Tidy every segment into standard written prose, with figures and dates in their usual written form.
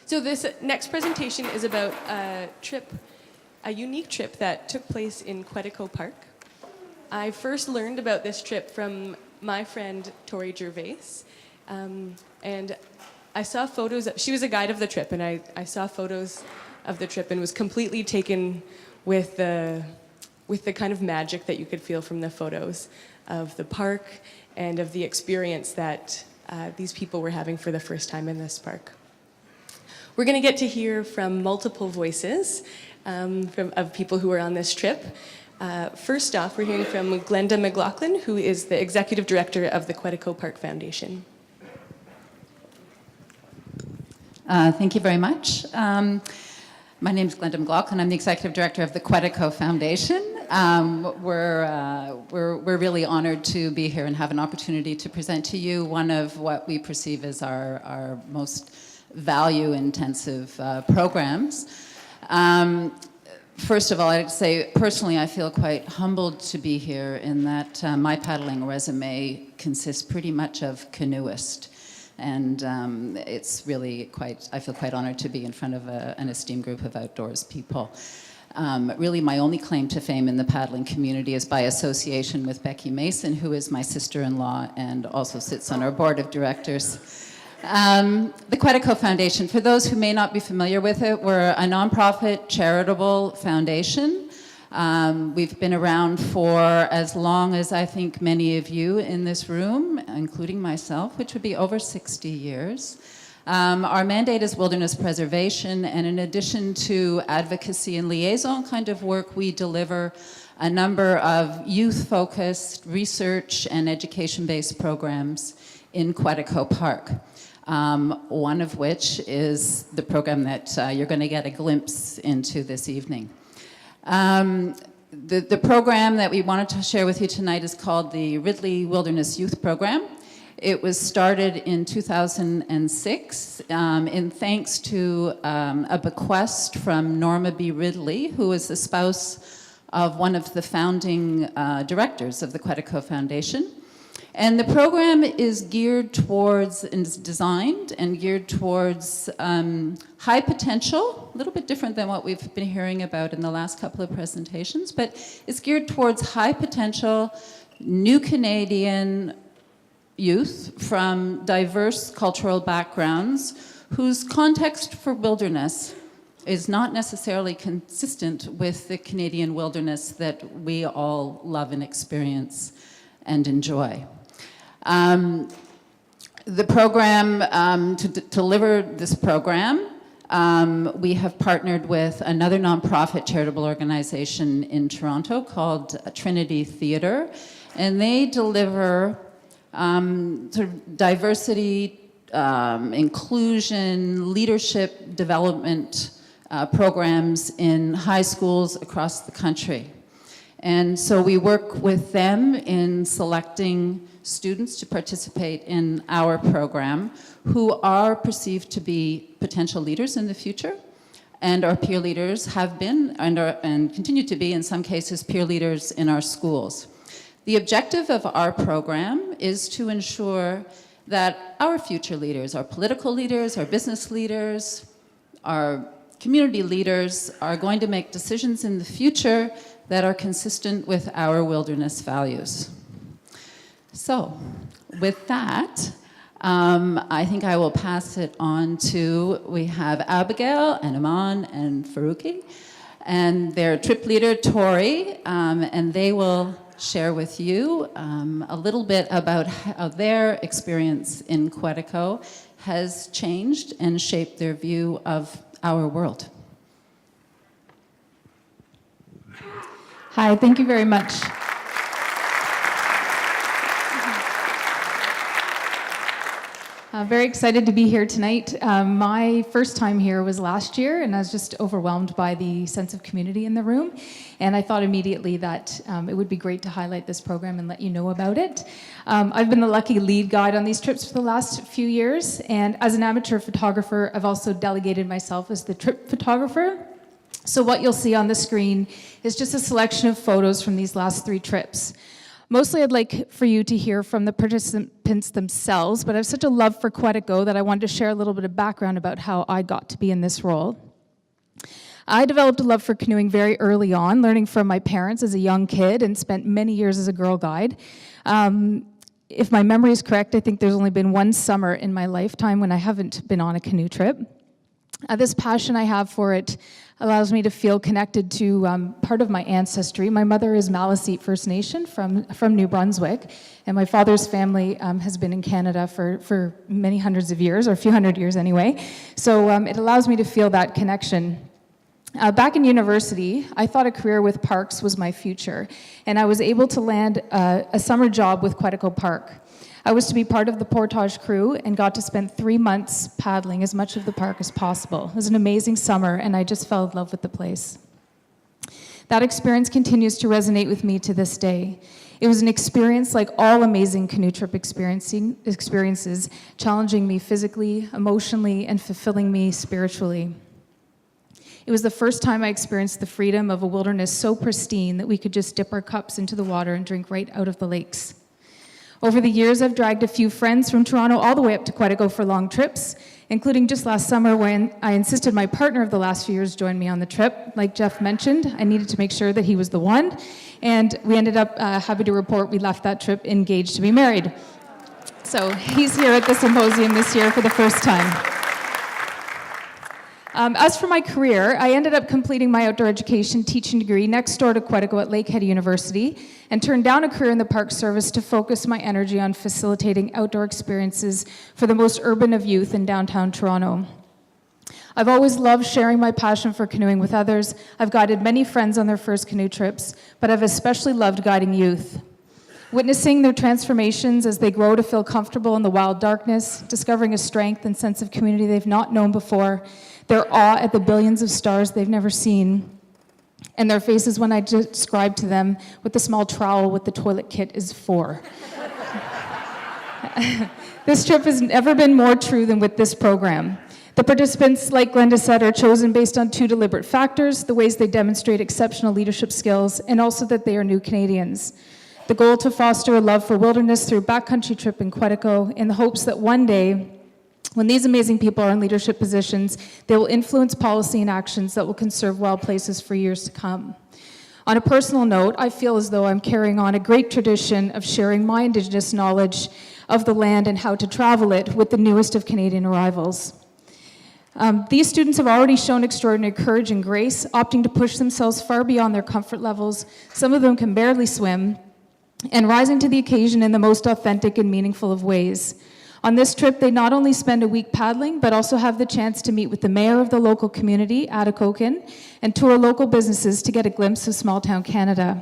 So this next presentation is about a unique trip that took place in Quetico Park. I first learned about this trip from my friend Torie Gervais, and I saw photos. She was a guide of the trip, and I saw photos of the trip and was completely taken with the kind of magic that you could feel from the photos of the park and of the experience that these people were having for the first time in this park. We're going to get to hear from multiple voices of people who were on this trip. First off, we're hearing from Glenda McLaughlin, who is the Executive Director of the Quetico Park Foundation. Thank you very much. My name is Glenda McLaughlin. I'm the Executive Director of the Quetico Foundation. We're really honored to be here and have an opportunity to present to you one of what we perceive as our most value-intensive programs. First of all, I'd say personally I feel quite humbled to be here in that my paddling resume consists pretty much of canoeist. And it's really I feel quite honored to be in front of an esteemed group of outdoors people. Really my only claim to fame in the paddling community is by association with Becky Mason, who is my sister-in-law and also sits on our board of directors. The Quetico Foundation, for those who may not be familiar with it, we're a nonprofit charitable foundation. We've been around for as long as I think many of you in this room, including myself, which would be over 60 years. Our mandate is wilderness preservation, and in addition to advocacy and liaison kind of work, we deliver a number of youth-focused research and education-based programs in Quetico Park. One of which is the program that you're going to get a glimpse into this evening. The program that we wanted to share with you tonight is called the Ridley Wilderness Youth Program. It was started in 2006 in thanks to a bequest from Norma B. Ridley, who is the spouse of one of the founding directors of the Quetico Foundation. And the program is geared towards, and is designed and geared towards high potential, a little bit different than what we've been hearing about in the last couple of presentations, but it's geared towards high potential, new Canadian youth from diverse cultural backgrounds whose context for wilderness is not necessarily consistent with the Canadian wilderness that we all love and experience and enjoy. The program, to deliver this program, we have partnered with another nonprofit charitable organization in Toronto called Trinity Theatre, and they deliver sort of diversity, inclusion, leadership development programs in high schools across the country. And so we work with them in selecting students to participate in our program who are perceived to be potential leaders in the future, and our peer leaders have been and continue to be, in some cases, peer leaders in our schools. The objective of our program is to ensure that our future leaders, our political leaders, our business leaders, our community leaders are going to make decisions in the future that are consistent with our wilderness values. So, with that, I think I will pass it on to, we have Abigail and Aman and Faruqi, and their trip leader, Torie, and they will share with you a little bit about how their experience in Quetico has changed and shaped their view of our world. Hi, thank you very much. Very excited to be here tonight. My first time here was last year, and I was just overwhelmed by the sense of community in the room. And I thought immediately that it would be great to highlight this program and let you know about it. I've been the lucky lead guide on these trips for the last few years, and as an amateur photographer, I've also delegated myself as the trip photographer. So what you'll see on the screen is just a selection of photos from these last 3 trips. Mostly I'd like for you to hear from the participants themselves, but I have such a love for Quetico that I wanted to share a little bit of background about how I got to be in this role. I developed a love for canoeing very early on, learning from my parents as a young kid, and spent many years as a Girl Guide. If my memory is correct, I think there's only been one summer in my lifetime when I haven't been on a canoe trip. This passion I have for it allows me to feel connected to part of my ancestry. My mother is Maliseet First Nation from New Brunswick, and my father's family has been in Canada for many hundreds of years, or a few hundred years anyway. So it allows me to feel that connection. Back in university, I thought a career with parks was my future, and I was able to land a summer job with Quetico Park. I was to be part of the portage crew and got to spend 3 months paddling as much of the park as possible. It was an amazing summer, and I just fell in love with the place. That experience continues to resonate with me to this day. It was an experience like all amazing canoe trip experiences, challenging me physically, emotionally, and fulfilling me spiritually. It was the first time I experienced the freedom of a wilderness so pristine that we could just dip our cups into the water and drink right out of the lakes. Over the years, I've dragged a few friends from Toronto all the way up to Quetico for long trips, including just last summer when I insisted my partner of the last few years join me on the trip. Like Jeff mentioned, I needed to make sure that he was the one, and we ended up happy to report we left that trip engaged to be married. So he's here at the symposium this year for the first time. As for my career, I ended up completing my outdoor education teaching degree next door to Quetico at Lakehead University and turned down a career in the Park Service to focus my energy on facilitating outdoor experiences for the most urban of youth in downtown Toronto. I've always loved sharing my passion for canoeing with others. I've guided many friends on their first canoe trips, but I've especially loved guiding youth. Witnessing their transformations as they grow to feel comfortable in the wild darkness, discovering a strength and sense of community they've not known before, their awe at the billions of stars they've never seen, and their faces when I describe to them what the small trowel with the toilet kit is for. This trip has never been more true than with this program. The participants, like Glenda said, are chosen based on 2 deliberate factors: the ways they demonstrate exceptional leadership skills, and also that they are new Canadians. The goal to foster a love for wilderness through a backcountry trip in Quetico in the hopes that one day, when these amazing people are in leadership positions, they will influence policy and actions that will conserve wild places for years to come. On a personal note, I feel as though I'm carrying on a great tradition of sharing my Indigenous knowledge of the land and how to travel it with the newest of Canadian arrivals. These students have already shown extraordinary courage and grace, opting to push themselves far beyond their comfort levels. Some of them can barely swim, and rising to the occasion in the most authentic and meaningful of ways. On this trip, they not only spend a week paddling, but also have the chance to meet with the mayor of the local community, Adakokin, and tour local businesses to get a glimpse of small-town Canada.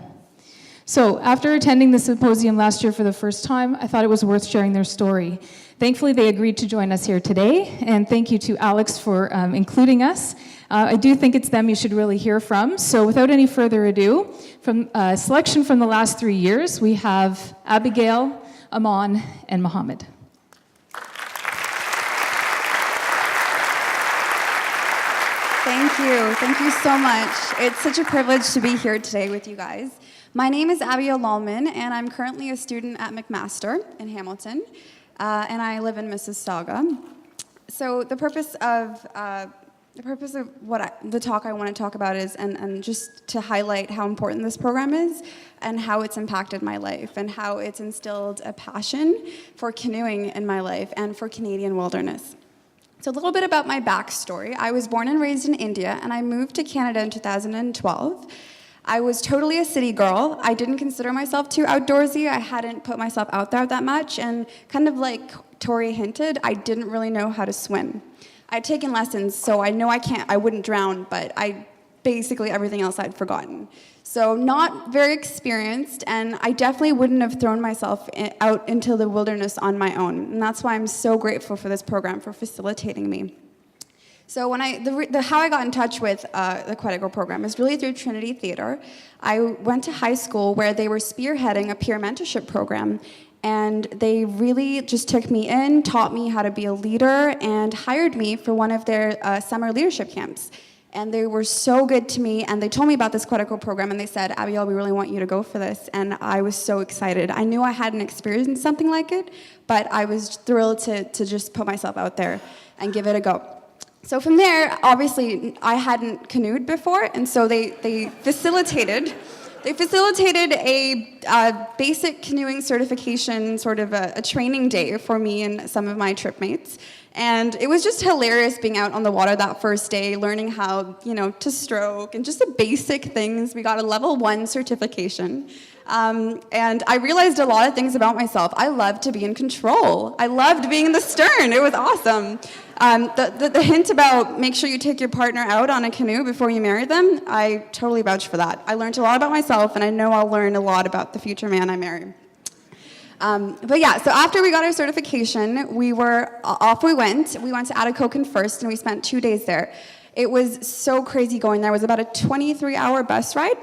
So, after attending the symposium last year for the first time, I thought it was worth sharing their story. Thankfully, they agreed to join us here today, and thank you to Alex for including us. I do think it's them you should really hear from. So, without any further ado, from a selection from the last 3 years, we have Abigail, Aman, and Mohammed. Thank you so much. It's such a privilege to be here today with you guys. My name is Abigail Lallman, and I'm currently a student at McMaster in Hamilton, and I live in Mississauga. So the purpose of the talk I want to talk about is, and just to highlight how important this program is, and how it's impacted my life, and how it's instilled a passion for canoeing in my life and for Canadian wilderness. So a little bit about my backstory. I was born and raised in India, and I moved to Canada in 2012. I was totally a city girl. I didn't consider myself too outdoorsy. I hadn't put myself out there that much, and kind of like Torie hinted, I didn't really know how to swim. I'd taken lessons, so I know I wouldn't drown, but basically everything else I'd forgotten. So not very experienced, and I definitely wouldn't have thrown myself out into the wilderness on my own. And that's why I'm so grateful for this program, for facilitating me. So when how I got in touch with the Quetico program is really through Trinity Theatre. I went to high school where they were spearheading a peer mentorship program, and they really just took me in, taught me how to be a leader, and hired me for one of their summer leadership camps. And they were so good to me, and they told me about this Quetico program, and they said, Abigail, we really want you to go for this. And I was so excited. I knew I hadn't experienced something like it, but I was thrilled to just put myself out there and give it a go. So from there, obviously, I hadn't canoed before, and so they facilitated a basic canoeing certification, sort of a training day for me and some of my trip mates. And it was just hilarious being out on the water that first day, learning how, to stroke and just the basic things. We got a level 1 certification. And I realized a lot of things about myself. I loved to be in control. I loved being in the stern. It was awesome. The hint about make sure you take your partner out on a canoe before you marry them, I totally vouch for that. I learned a lot about myself, and I know I'll learn a lot about the future man I marry. But yeah, so after we got our certification, off we went. We went to Quetico first, and we spent 2 days there. It was so crazy going there. It was about a 23-hour bus ride.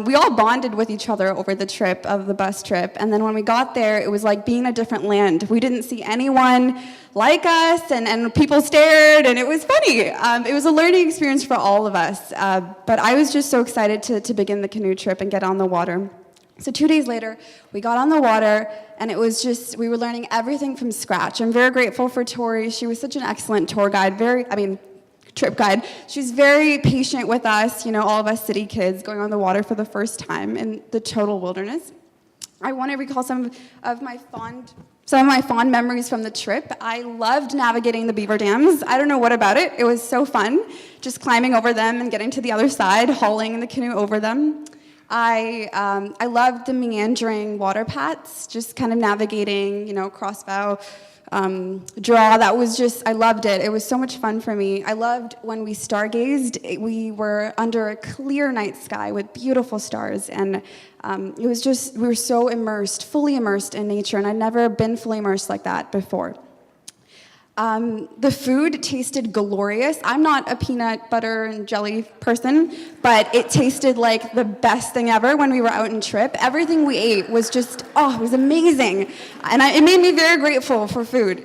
We all bonded with each other over the trip of the bus trip, and then when we got there, it was like being in a different land. We didn't see anyone like us, and people stared, and it was funny. It was a learning experience for all of us, but I was just so excited to begin the canoe trip and get on the water. So 2 days later, we got on the water, and it was just, we were learning everything from scratch. I'm very grateful for Torie. She was such an excellent tour guide, trip guide. She's very patient with us, all of us city kids going on the water for the first time in the total wilderness. I want to recall some of my fond memories from the trip. I loved navigating the beaver dams. I don't know what about it. It was so fun, just climbing over them and getting to the other side, hauling the canoe over them. I loved the meandering water paths, just kind of navigating, crossbow, draw. That was just, I loved it. It was so much fun for me. I loved when we stargazed. We were under a clear night sky with beautiful stars, and it was just, we were so immersed, fully immersed in nature, and I'd never been fully immersed like that before. The food tasted glorious. I'm not a peanut butter and jelly person, but it tasted like the best thing ever when we were out on trip. Everything we ate was just, it was amazing. And it made me very grateful for food.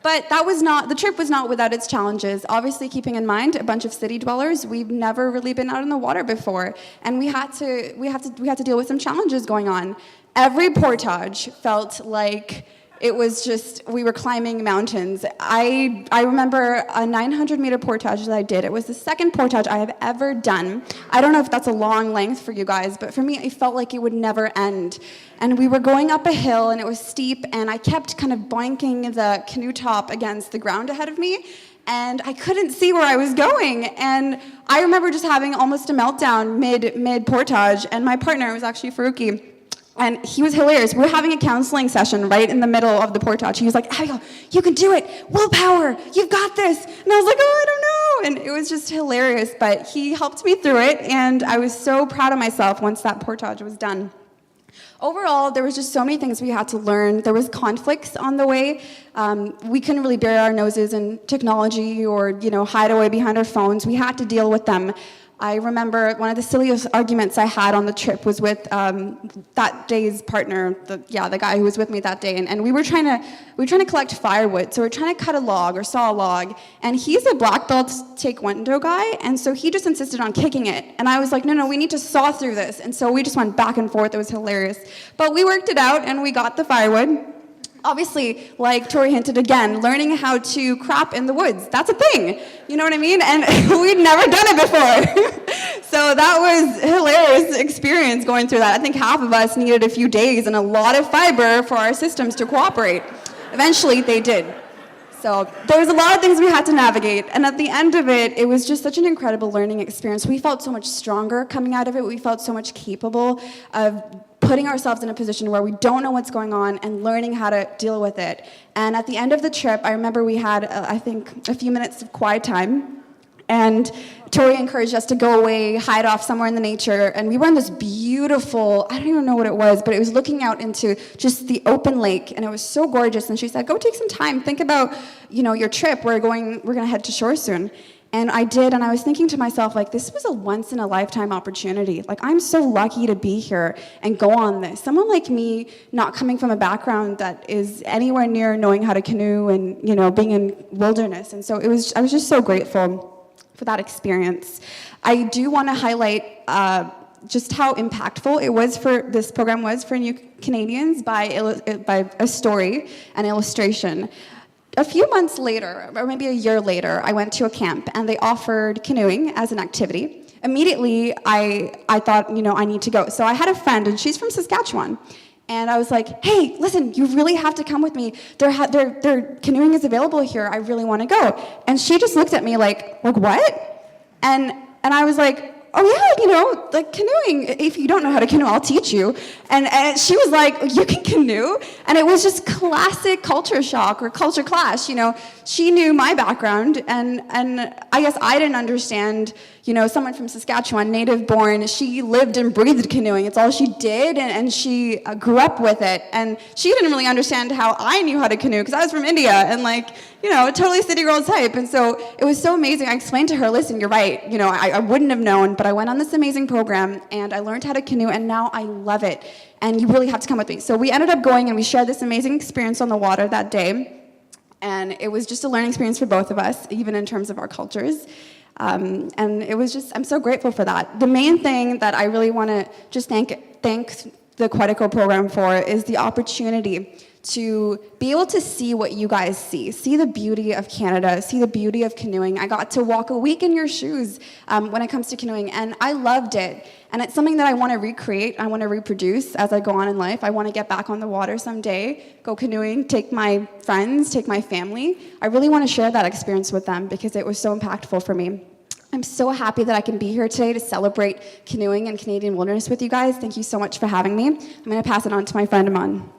But the trip was not without its challenges. Obviously, keeping in mind, a bunch of city dwellers, we've never really been out on the water before. And we had to deal with some challenges going on. Every portage felt like it was just, we were climbing mountains. I remember a 900-meter portage that I did. It was the second portage I have ever done. I don't know if that's a long length for you guys, but for me, it felt like it would never end. And we were going up a hill, and it was steep, and I kept kind of boinking the canoe top against the ground ahead of me, and I couldn't see where I was going. And I remember just having almost a meltdown mid-portage, and my partner was actually Faruqi. And he was hilarious. We were having a counseling session right in the middle of the portage. He was like, Abigail, you can do it. Willpower. You've got this. And I was like, I don't know. And it was just hilarious. But he helped me through it. And I was so proud of myself once that portage was done. Overall, there was just so many things we had to learn. There was conflicts on the way. We couldn't really bury our noses in technology or, hide away behind our phones. We had to deal with them. I remember one of the silliest arguments I had on the trip was with that day's partner, the guy who was with me that day, and we were trying to collect firewood. So we're trying to cut a log or saw a log, and he's a black belt taekwondo guy, and so he just insisted on kicking it. And I was like, no, we need to saw through this. And so we just went back and forth. It was hilarious, but we worked it out, and we got the firewood. Obviously, like Torie hinted again, learning how to crop in the woods, that's a thing, you know what I mean? And we'd never done it before. So that was a hilarious experience going through that. I think half of us needed a few days and a lot of fiber for our systems to cooperate. Eventually, they did. So there was a lot of things we had to navigate, and at the end of it, it was just such an incredible learning experience. We felt so much stronger coming out of it. We felt so much capable of putting ourselves in a position where we don't know what's going on and learning how to deal with it. And at the end of the trip, I remember we had, I think, a few minutes of quiet time, and Torie encouraged us to go away, hide off somewhere in the nature, and we were in this beautiful, I don't even know what it was, but it was looking out into just the open lake, and it was so gorgeous. And she said, go take some time, think about, your trip. We're gonna head to shore soon. And I did, and I was thinking to myself, this was a once-in-a-lifetime opportunity. I'm so lucky to be here and go on this. Someone like me, not coming from a background that is anywhere near knowing how to canoe and, being in wilderness. And so I was just so grateful. for that experience. I do want to highlight just how impactful it was for this program was for new Canadians by a story and illustration. A few months later, or maybe a year later, I went to a camp and they offered canoeing as an activity. Immediately, I thought, I need to go. So I had a friend, and she's from Saskatchewan. And I was like, hey, listen, you really have to come with me. Their canoeing is available here. I really want to go. And she just looked at me like what? And I was like, oh yeah, like canoeing, if you don't know how to canoe, I'll teach you. And she was like, you can canoe? And it was just classic culture shock or culture clash. She knew my background, and I guess I didn't understand, someone from Saskatchewan, native born, she lived and breathed canoeing. It's all she did, and she grew up with it. And she didn't really understand how I knew how to canoe, because I was from India, and totally city girl type. And so it was so amazing. I explained to her, listen, you're right. I wouldn't have known, but I went on this amazing program, and I learned how to canoe, and now I love it. And you really have to come with me. So we ended up going, and we shared this amazing experience on the water that day. And it was just a learning experience for both of us, even in terms of our cultures. And it was just, I'm so grateful for that. The main thing that I really want to just thank the Quetico program for is the opportunity to be able to see what you guys see the beauty of Canada, see the beauty of canoeing. I got to walk a week in your shoes when it comes to canoeing, and I loved it. And it's something that I want to recreate, I want to reproduce as I go on in life. I want to get back on the water someday, go canoeing, take my friends, take my family. I really want to share that experience with them because it was so impactful for me. I'm so happy that I can be here today to celebrate canoeing and Canadian wilderness with you guys. Thank you so much for having me. I'm going to pass it on to my friend Aman.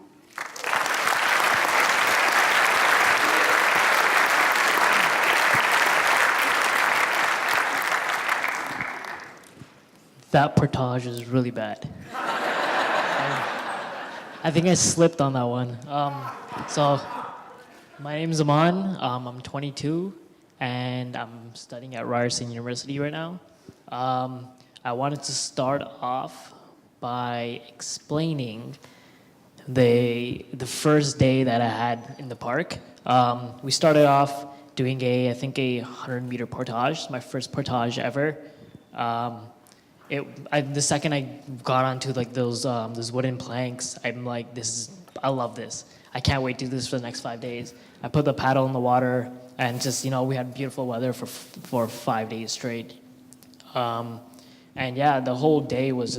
That portage is really bad. I think I slipped on that one. So, my name's Aman. I'm 22, and I'm studying at Ryerson University right now. I wanted to start off by explaining the first day that I had in the park. We started off doing I think a 100-meter portage, my first portage ever. The second I got onto those wooden planks, I'm like, I love this. I can't wait to do this for the next 5 days. I put the paddle in the water, and just we had beautiful weather for 5 days straight. And yeah, the whole day was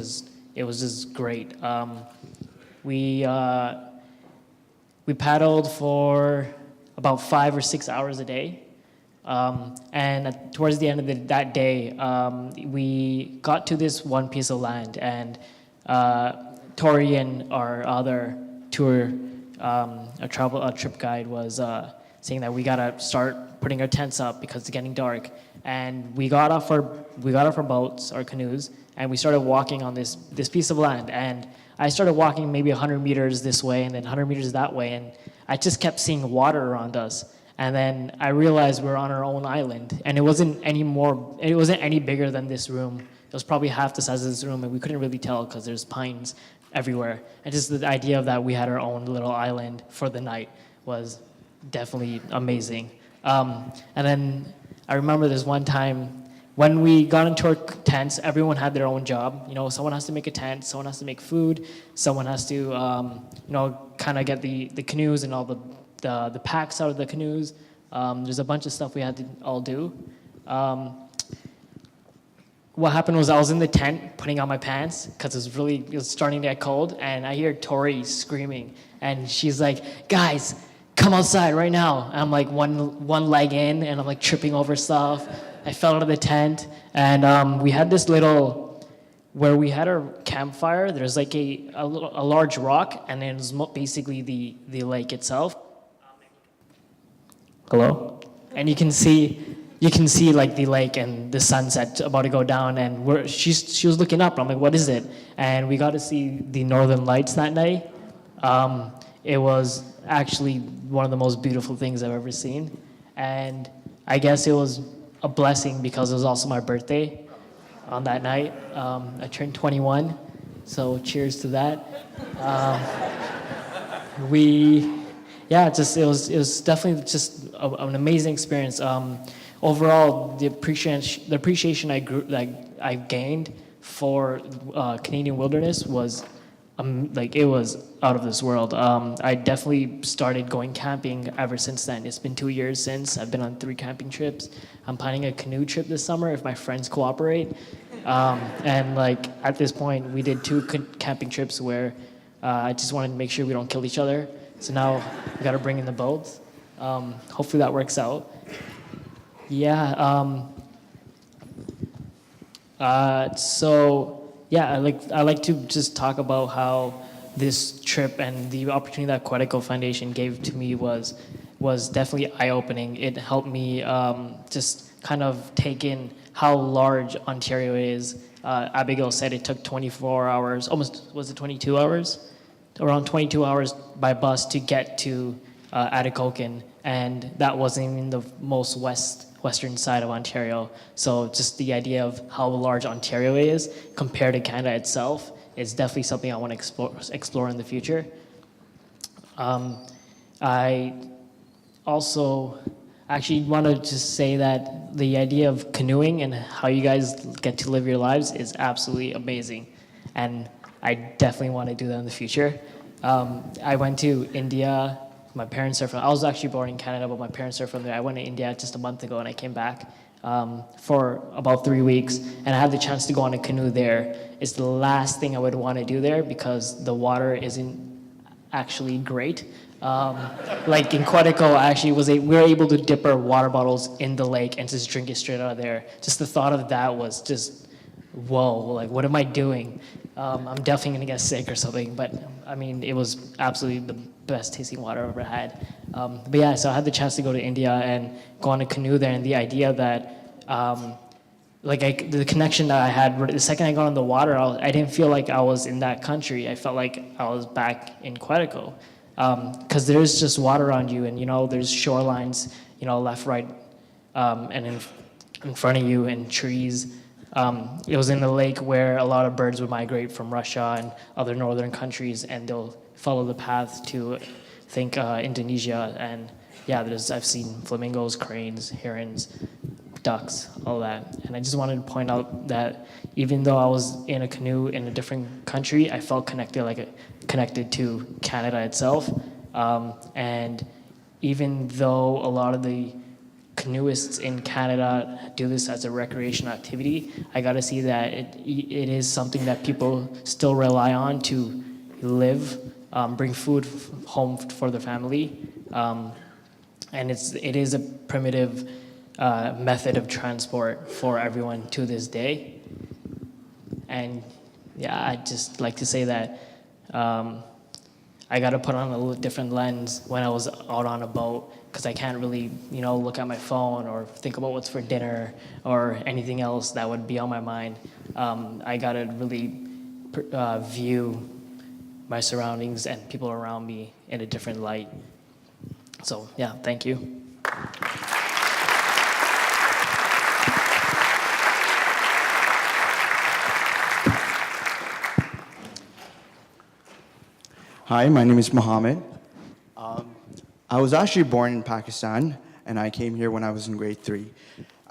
just great. We paddled for about 5 or 6 hours a day. And towards the end of that day, we got to this one piece of land, and Torie and our other tour, a trip guide was saying that we gotta start putting our tents up because it's getting dark. And we got off our boats, our canoes, and we started walking on this piece of land. And I started walking maybe 100 meters this way and then 100 meters that way, and I just kept seeing water around us. And then I realized we were on our own island, and it wasn't any bigger than this room. It was probably half the size of this room, and we couldn't really tell because there's pines everywhere. And just the idea of that we had our own little island for the night was definitely amazing. And then I remember this one time when we got into our tents, everyone had their own job. Someone has to make a tent, someone has to make food, someone has to, kind of get the canoes and all the packs out of the canoes. There's a bunch of stuff we had to all do. What happened was I was in the tent putting on my pants because it was starting to get cold, and I hear Torie screaming, and she's like, guys, come outside right now. And I'm like one leg in, and I'm like tripping over stuff. I fell out of the tent, and we had this little, where we had our campfire, there's like a large rock, and then it's basically the lake itself. Hello? And you can see like the lake and the sunset about to go down, and she was looking up. I'm like, what is it? And we got to see the northern lights that night. It was actually one of the most beautiful things I've ever seen, and I guess it was a blessing because it was also my birthday on that night. I turned 21, so cheers to that. It was definitely just an amazing experience. overall, the appreciation I gained for Canadian wilderness was it was out of this world. I definitely started going camping ever since then. It's been 2 years since. I've been on 3 camping trips. I'm planning a canoe trip this summer if my friends cooperate. And like at this point, we did 2 camping trips where I just wanted to make sure we don't kill each other. So now we got to bring in the boats. Hopefully that works out. Yeah. I like to just talk about how this trip and the opportunity that Quetico Foundation gave to me was definitely eye-opening. It helped me just kind of take in how large Ontario is. Abigail said it took 24 hours, almost, was it 22 hours? Around 22 hours by bus to get to Atikokan, and that wasn't even the most western side of Ontario. So just the idea of how large Ontario is compared to Canada itself is definitely something I want to explore in the future. I also actually want to just say that the idea of canoeing and how you guys get to live your lives is absolutely amazing. And I definitely want to do that in the future. I went to India. My parents are from, I was actually born in Canada, but my parents are from there. I went to India just a month ago and I came back for about 3 weeks, and I had the chance to go on a canoe there. It's the last thing I would want to do there because the water isn't actually great. Like in Quetico, we were able to dip our water bottles in the lake and just drink it straight out of there. Just the thought of that was just, whoa, like what am I doing? I'm definitely gonna get sick or something, but I mean, it was absolutely the best tasting water I've ever had. But yeah, so I had the chance to go to India and go on a canoe there, and the idea that, the connection that I had, the second I got on the water, I didn't feel like I was in that country. I felt like I was back in Quetico. Because there's just water around you, and there's shorelines, left, right, and in front of you, and trees. It was in the lake where a lot of birds would migrate from Russia and other northern countries, and they'll follow the path to, Indonesia. And yeah, I've seen flamingos, cranes, herons, ducks, all that. And I just wanted to point out that even though I was in a canoe in a different country, I felt connected to Canada itself. And even though a lot of the canoeists in Canada do this as a recreational activity, I got to see that it is something that people still rely on to live, bring food home for their family, and it is a primitive method of transport for everyone to this day. And yeah, I'd just like to say that I got to put on a little different lens when I was out on a boat, because I can't really, look at my phone or think about what's for dinner or anything else that would be on my mind. I got to really view my surroundings and people around me in a different light. So yeah, thank you. Hi, my name is Mohammed. I was actually born in Pakistan, and I came here when I was in grade 3.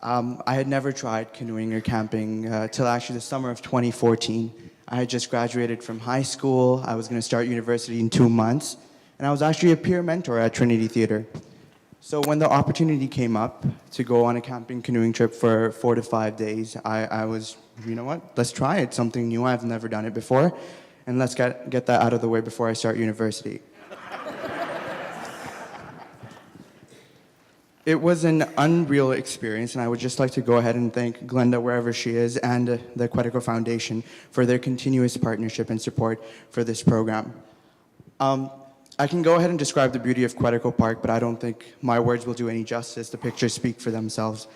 I had never tried canoeing or camping till actually the summer of 2014. I had just graduated from high school. I was going to start university in 2 months, and I was actually a peer mentor at Trinity Theatre. So when the opportunity came up to go on a camping canoeing trip for 4 to 5 days, I was, you know what, let's try it, something new. I've never done it before, and let's get that out of the way before I start university. It was an unreal experience, and I would just like to go ahead and thank Glenda, wherever she is, and the Quetico Foundation for their continuous partnership and support for this program. I can go ahead and describe the beauty of Quetico Park, but I don't think my words will do any justice. The pictures speak for themselves.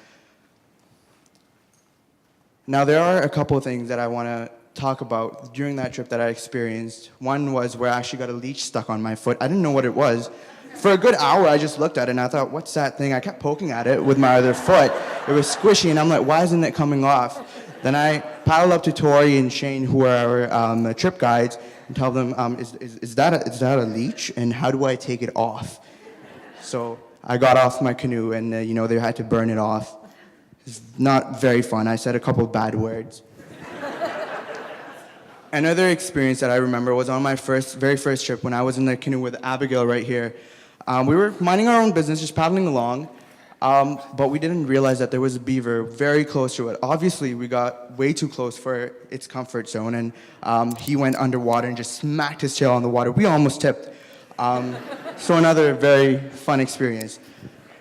Now, there are a couple of things that I want to talk about during that trip that I experienced. One was where I actually got a leech stuck on my foot. I didn't know what it was. For a good hour, I just looked at it and I thought, what's that thing? I kept poking at it with my other foot. It was squishy, and I'm like, why isn't it coming off? Then I paddled up to Torie and Shane, who are our trip guides, and tell them, is that a leech, and how do I take it off? So I got off my canoe, and they had to burn it off. It's not very fun. I said a couple bad words. Another experience that I remember was on my very first trip when I was in the canoe with Abigail right here. We were minding our own business, just paddling along, but we didn't realize that there was a beaver very close to it. Obviously, we got way too close for its comfort zone, and he went underwater and just smacked his tail on the water. We almost tipped. So another very fun experience.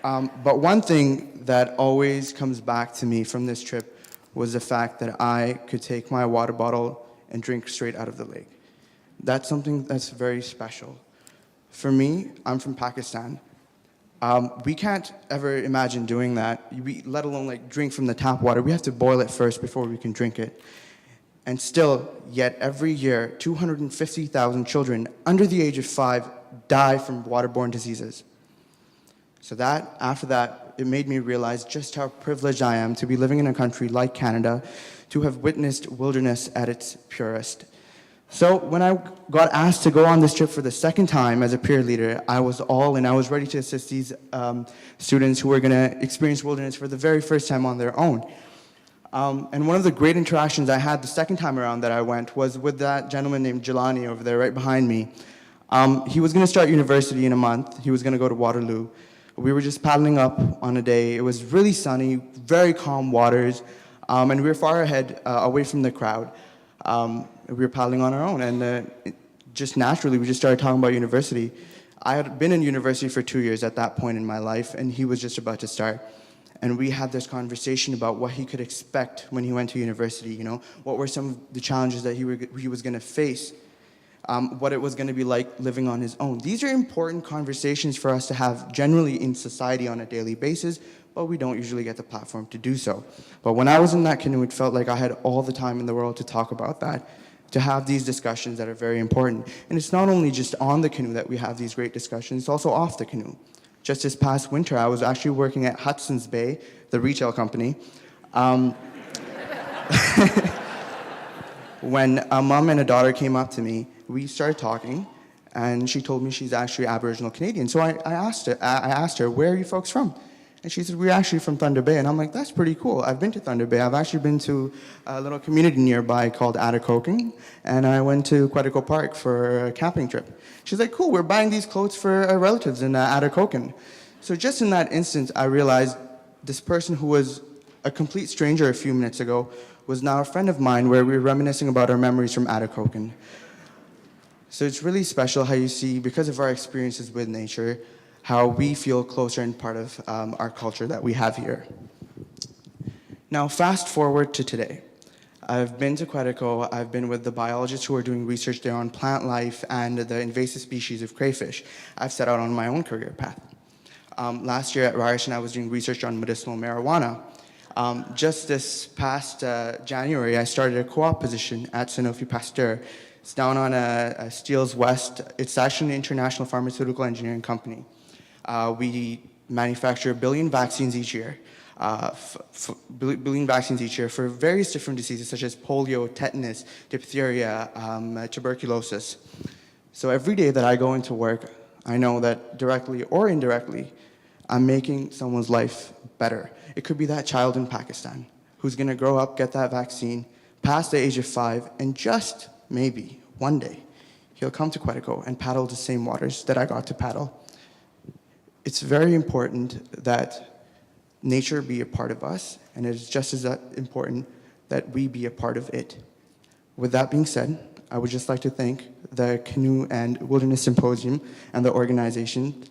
But one thing that always comes back to me from this trip was the fact that I could take my water bottle and drink straight out of the lake. That's something that's very special. For me, I'm from Pakistan. We can't ever imagine doing that, let alone like drink from the tap water. We have to boil it first before we can drink it. And still, yet every year, 250,000 children under the age of 5 die from waterborne diseases. So after that, it made me realize just how privileged I am to be living in a country like Canada, to have witnessed wilderness at its purest. So when I got asked to go on this trip for the second time as a peer leader, I was all in. I was ready to assist these students who were going to experience wilderness for the very first time on their own. And one of the great interactions I had the second time around that I went was with that gentleman named Jelani over there right behind me. He was going to start university in a month. He was going to go to Waterloo. We were just paddling up on a day. It was really sunny, very calm waters, and we were far ahead, away from the crowd. We were paddling on our own, and just naturally, we just started talking about university. I had been in university for 2 years at that point in my life, and he was just about to start. And we had this conversation about what he could expect when he went to university, you know, what were some of the challenges that he was going to face, what it was going to be like living on his own. These are important conversations for us to have generally in society on a daily basis, but we don't usually get the platform to do so. But when I was in that canoe, it felt like I had all the time in the world to talk about that, to have these discussions that are very important. And it's not only just on the canoe that we have these great discussions, it's also off the canoe. Just this past winter, I was actually working at Hudson's Bay, the retail company, when a mom and a daughter came up to me. We started talking, and she told me she's actually Aboriginal Canadian. So I asked her, where are you folks from? And she said, we're actually from Thunder Bay. And I'm like, that's pretty cool. I've been to Thunder Bay. I've actually been to a little community nearby called Atacoking, and I went to Quetico Park for a camping trip. She's like, cool, we're buying these clothes for our relatives in Atacoking. So just in that instance, I realized this person who was a complete stranger a few minutes ago was now a friend of mine, where we were reminiscing about our memories from Atacoking. So it's really special how you see, because of our experiences with nature, how we feel closer and part of our culture that we have here. Now, fast forward to today. I've been to Quetico. I've been with the biologists who are doing research there on plant life and the invasive species of crayfish. I've set out on my own career path. Last year at Ryerson, I was doing research on medicinal marijuana. Just this past January, I started a co-op position at Sanofi Pasteur. It's down on Steeles West. It's actually an international pharmaceutical engineering company. We manufacture 1 billion vaccines each year. Billion vaccines each year for various different diseases such as polio, tetanus, diphtheria, tuberculosis. So every day that I go into work, I know that directly or indirectly, I'm making someone's life better. It could be that child in Pakistan who's going to grow up, get that vaccine, past the age of 5, and just maybe one day he'll come to Quetico and paddle the same waters that I got to paddle. It's very important that nature be a part of us, and it is just as important that we be a part of it. With that being said, I would just like to thank the Canoe and Wilderness Symposium and the organization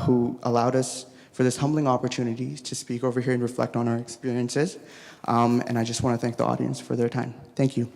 who allowed us for this humbling opportunity to speak over here and reflect on our experiences. And I just want to thank the audience for their time. Thank you.